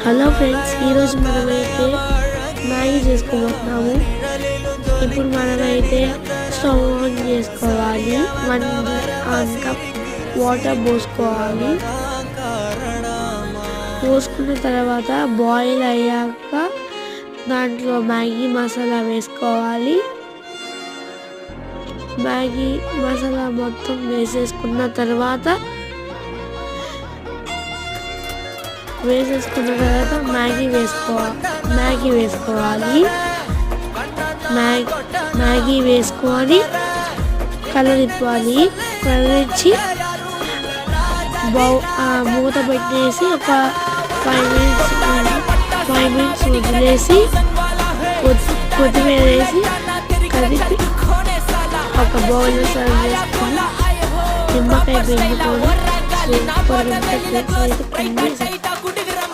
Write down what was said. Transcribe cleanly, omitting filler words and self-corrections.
Hello friends, ఈరోజు మనమైతే Maggi చేసుకోబోతున్నాము. ఇప్పుడు మనమైతే స్టవ్ ఆన్ చేసుకోవాలి. 1 కప్ వాటర్ పోసుకోవాలి. పోసుకున్న తర్వాత బాయిల్ అయ్యాక దాంట్లో మ్యాగీ మసాలా వేసుకోవాలి. మ్యాగీ మసాలా మొత్తం వేసేసుకున్న తర్వాత మ్యాగీ వేసుకోవాలి. మ్యాగీ వేసుకొని కలరిప్పాలి. కలరించి మూత పెట్టేసి ఒక 5 మినిట్స్ వదిలేసి కొత్తిమీర వేసి కలిపి ఒక బౌల్లో సర్వ్ చేసుకొని నిమ్మకాయ పిండుకొని సూపర్ ఉంటుంది.